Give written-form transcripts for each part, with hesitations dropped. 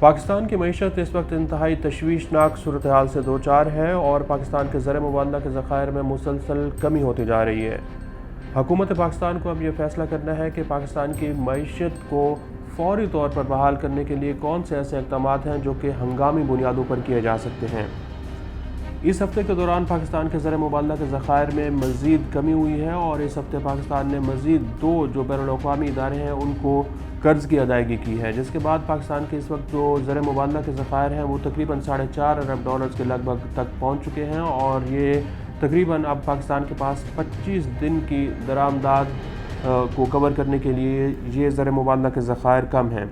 پاکستان کی معیشت اس وقت انتہائی تشویشناک صورتحال سے دوچار ہے اور پاکستان کے زر مبادلہ کے ذخائر میں مسلسل کمی ہوتی جا رہی ہے۔ حکومت پاکستان کو اب یہ فیصلہ کرنا ہے کہ پاکستان کی معیشت کو فوری طور پر بحال کرنے کے لیے کون سے ایسے اقدامات ہیں جو کہ ہنگامی بنیادوں پر کیے جا سکتے ہیں۔ اس ہفتے کے دوران پاکستان کے زر مبادلہ کے ذخائر میں مزید کمی ہوئی ہے اور اس ہفتے پاکستان نے مزید 2 جو بین الاقوامی ادارے ہیں ان کو قرض کی ادائیگی کی ہے، جس کے بعد پاکستان کے اس وقت جو زر مبادلہ کے ذخائر ہیں وہ تقریباً $4.5 ارب کے لگ بھگ تک پہنچ چکے ہیں اور یہ تقریباً اب پاکستان کے پاس 25 دن کی درآمدات کو کور کرنے کے لیے یہ زر مبادلہ کے ذخائر کم ہیں۔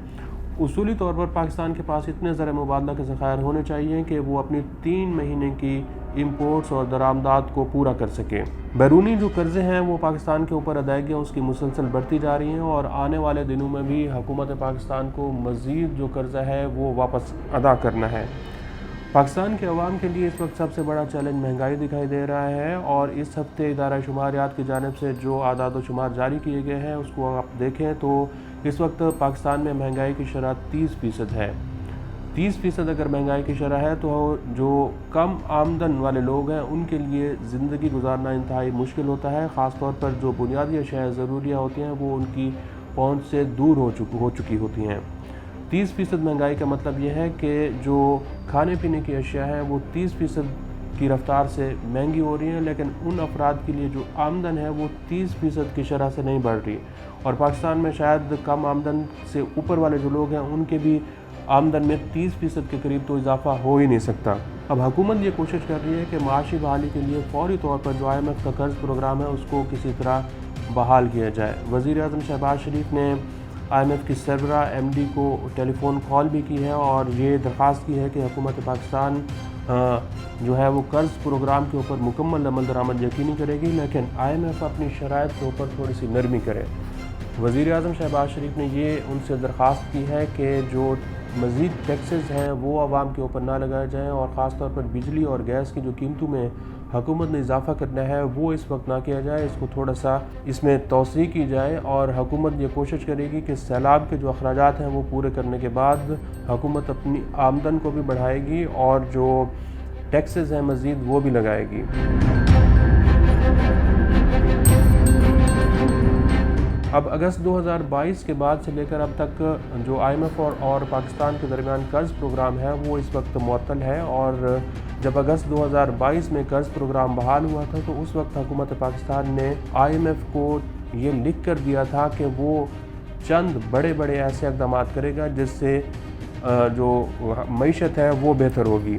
اصولی طور پر پاکستان کے پاس اتنے زر مبادلہ کے ذخائر ہونے چاہیے کہ وہ اپنی 3 مہینے کی امپورٹس اور درآمدات کو پورا کر سکے۔ بیرونی جو قرضے ہیں وہ پاکستان کے اوپر ادائیگیاں اس کی مسلسل بڑھتی جا رہی ہیں اور آنے والے دنوں میں بھی حکومت پاکستان کو مزید جو قرضہ ہے وہ واپس ادا کرنا ہے۔ پاکستان کے عوام کے لیے اس وقت سب سے بڑا چیلنج مہنگائی دکھائی دے رہا ہے اور اس ہفتے ادارہ شماریات کی جانب سے جو اعداد و شمار جاری کیے گئے ہیں اس کو آپ دیکھیں تو اس وقت پاکستان میں مہنگائی کی شرح 30% ہے۔ 30% اگر مہنگائی کی شرح ہے تو جو کم آمدن والے لوگ ہیں ان کے لیے زندگی گزارنا انتہائی مشکل ہوتا ہے، خاص طور پر جو بنیادی اشیاء ضروریہ ہوتی ہیں وہ ان کی پہنچ سے دور ہو چکی ہوتی ہیں۔ 30% مہنگائی کا مطلب یہ ہے کہ جو کھانے پینے کی اشیاء ہیں وہ 30% کی رفتار سے مہنگی ہو رہی ہیں، لیکن ان افراد کے لیے جو آمدن ہے وہ 30% کی شرح سے نہیں بڑھ رہی اور پاکستان میں شاید کم آمدن سے اوپر والے جو لوگ ہیں ان کے بھی آمدن میں 30% کے قریب تو اضافہ ہو ہی نہیں سکتا۔ اب حکومت یہ کوشش کر رہی ہے کہ معاشی بحالی کے لیے فوری طور پر جو IMF کا قرض پروگرام ہے اس کو کسی طرح بحال کیا جائے۔ وزیر اعظم شہباز شریف نے IMF کی سربراہ MD کو ٹیلی فون کال بھی کی ہے اور یہ درخواست کی ہے کہ حکومت پاکستان جو ہے وہ قرض پروگرام کے اوپر مکمل عمل درآمد یقینی کرے گی، لیکن IMF اپنی شرائط کے اوپر تھوڑی سی نرمی کرے۔ وزیر اعظم شہباز شریف نے یہ ان سے درخواست کی ہے کہ جو مزید ٹیکسز ہیں وہ عوام کے اوپر نہ لگائے جائیں اور خاص طور پر بجلی اور گیس کی جو قیمتوں میں حکومت نے اضافہ کرنا ہے وہ اس وقت نہ کیا جائے، اس کو تھوڑا سا اس میں توسیع کی جائے اور حکومت یہ کوشش کرے گی کہ سیلاب کے جو اخراجات ہیں وہ پورے کرنے کے بعد حکومت اپنی آمدن کو بھی بڑھائے گی اور جو ٹیکسز ہیں مزید وہ بھی لگائے گی۔ اب اگست 2022 کے بعد سے لے کر اب تک جو IMF اور پاکستان کے درمیان قرض پروگرام ہے وہ اس وقت معطل ہے اور جب اگست 2022 میں قرض پروگرام بحال ہوا تھا تو اس وقت حکومت پاکستان نے IMF کو یہ لکھ کر دیا تھا کہ وہ چند بڑے ایسے اقدامات کرے گا جس سے جو معیشت ہے وہ بہتر ہوگی۔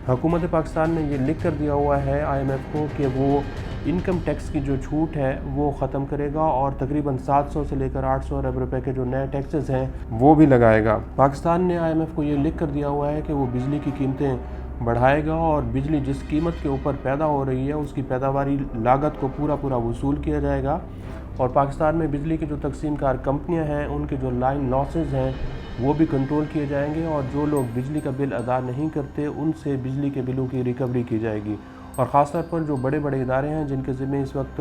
حکومت پاکستان نے یہ لکھ کر دیا ہوا ہے IMF کو کہ وہ انکم ٹیکس کی جو چھوٹ ہے وہ ختم کرے گا اور تقریباً 700 سے لے کر 800 ارب روپے کے جو نئے ٹیکسز ہیں وہ بھی لگائے گا۔ پاکستان نے IMF کو یہ لکھ کر دیا ہوا ہے کہ وہ بجلی کی قیمتیں بڑھائے گا اور بجلی جس قیمت کے اوپر پیدا ہو رہی ہے اس کی پیداواری لاگت کو پورا وصول کیا جائے گا اور پاکستان میں بجلی کی جو تقسیم کار کمپنیاں ہیں ان کے جو لائن لاسز ہیں وہ بھی کنٹرول کیے جائیں گے اور جو لوگ بجلی کا بل ادا نہیں کرتے ان سے بجلی کے بلوں کی ریکوری کی جائے گی اور خاص طور پر جو بڑے ادارے ہیں جن کے ذمہ اس وقت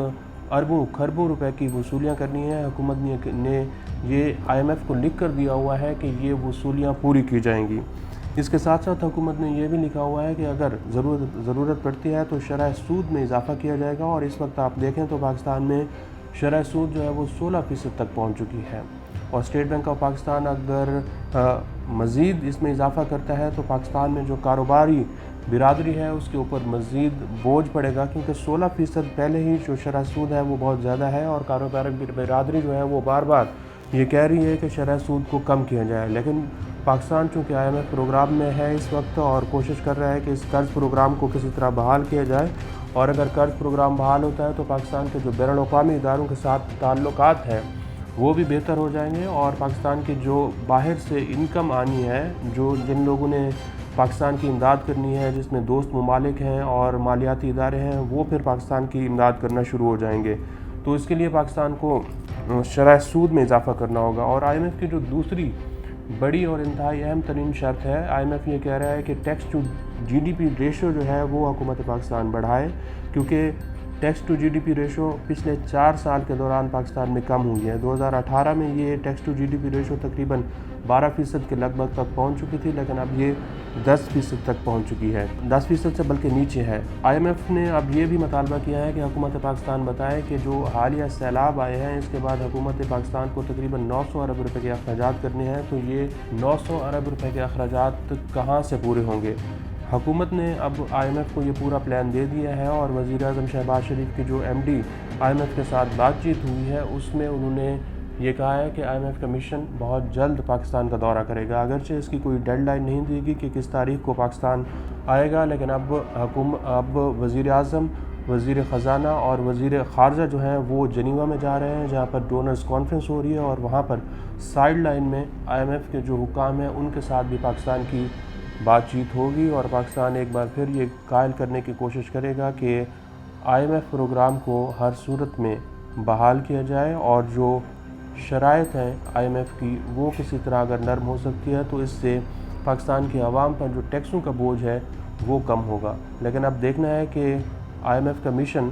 اربوں خربوں روپے کی وصولیاں کرنی ہیں، حکومت نے یہ IMF کو لکھ کر دیا ہوا ہے کہ یہ وصولیاں پوری کی جائیں گی۔ اس کے ساتھ ساتھ حکومت نے یہ بھی لکھا ہوا ہے کہ اگر ضرورت پڑتی ہے تو شرح سود میں اضافہ کیا جائے گا اور اس وقت آپ دیکھیں تو پاکستان میں شرح سود جو ہے وہ 16% تک پہنچ چکی ہے اور اسٹیٹ بینک آف پاکستان اگر مزید اس میں اضافہ کرتا ہے تو پاکستان میں جو کاروباری برادری ہے اس کے اوپر مزید بوجھ پڑے گا کیونکہ 16% پہلے ہی جو شرح سود ہے وہ بہت زیادہ ہے اور کاروباری برادری جو ہے وہ بار یہ کہہ رہی ہے کہ شرح سود کو کم کیا جائے، لیکن پاکستان چونکہ IMF پروگرام میں ہے اس وقت اور کوشش کر رہا ہے کہ اس قرض پروگرام کو کسی طرح بحال کیا جائے اور اگر قرض پروگرام بحال ہوتا ہے تو پاکستان کے جو بین الاقوامی اداروں کے ساتھ تعلقات ہیں وہ بھی بہتر ہو جائیں گے اور پاکستان کی جو باہر سے انکم آنی ہے جن لوگوں نے پاکستان کی امداد کرنی ہے جس میں دوست ممالک ہیں اور مالیاتی ادارے ہیں وہ پھر پاکستان کی امداد کرنا شروع ہو جائیں گے، تو اس کے لیے پاکستان کو شرح سود میں اضافہ کرنا ہوگا۔ اور IMF کی جو دوسری بڑی اور انتہائی اہم ترین شرط ہے، IMF یہ کہہ رہا ہے کہ ٹیکس ٹو GDP ریشو جو ہے وہ حکومت پاکستان بڑھائے کیونکہ tax to G D P ratio پچھلے 4 سال کے دوران پاکستان میں کم ہوئی ہے۔ 2018 میں یہ tax to G D P ratio تقریباً 12% کے لگ بھگ تک پہنچ چکی تھی، لیکن اب یہ 10% تک پہنچ چکی ہے، 10% سے بلکہ نیچے ہے۔ آئی ایم ایف نے اب یہ بھی مطالبہ کیا ہے کہ حکومت پاکستان بتائے کہ جو حالیہ سیلاب آئے ہیں اس کے بعد حکومت پاکستان کو تقریباً 900 ارب روپے کے اخراجات کرنے ہیں، تو یہ 900 ارب روپے کے اخراجات کہاں سے پورے ہوں گے؟ حکومت نے اب آئی ایم ایف کو یہ پورا پلان دے دیا ہے، اور وزیر اعظم شہباز شریف کی جو M D I M F کے ساتھ بات چیت ہوئی ہے اس میں انہوں نے یہ کہا ہے کہ آئی ایم ایف کا مشن بہت جلد پاکستان کا دورہ کرے گا، اگرچہ اس کی کوئی ڈیڈ لائن نہیں دی گئی کہ کس تاریخ کو پاکستان آئے گا، لیکن اب وزیر اعظم، وزیر خزانہ اور وزیر خارجہ جو ہیں وہ جنیوا میں جا رہے ہیں، جہاں پر ڈونرز کانفرنس ہو رہی ہے، اور وہاں پر سائیڈ لائن میں آئی ایم ایف کے جو حکام ہیں ان کے ساتھ بھی پاکستان کی بات چیت ہوگی، اور پاکستان ایک بار پھر یہ قائل کرنے کی کوشش کرے گا کہ آئی ایم ایف پروگرام کو ہر صورت میں بحال کیا جائے، اور جو شرائط ہیں آئی ایم ایف کی وہ کسی طرح اگر نرم ہو سکتی ہے تو اس سے پاکستان کے عوام پر جو ٹیکسوں کا بوجھ ہے وہ کم ہوگا۔ لیکن اب دیکھنا ہے کہ آئی ایم ایف کا مشن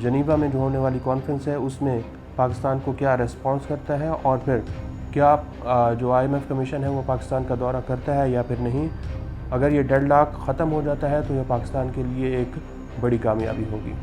جنیوا میں جو ہونے والی کانفرنس ہے اس میں پاکستان کو کیا ریسپانس کرتا ہے، اور پھر کیا جو آئی ایم ایف کا مشن ہے وہ پاکستان کا دورہ کرتا ہے یا پھر نہیں۔ اگر یہ ڈیڈ لاک ختم ہو جاتا ہے تو یہ پاکستان کے لیے ایک بڑی کامیابی ہوگی۔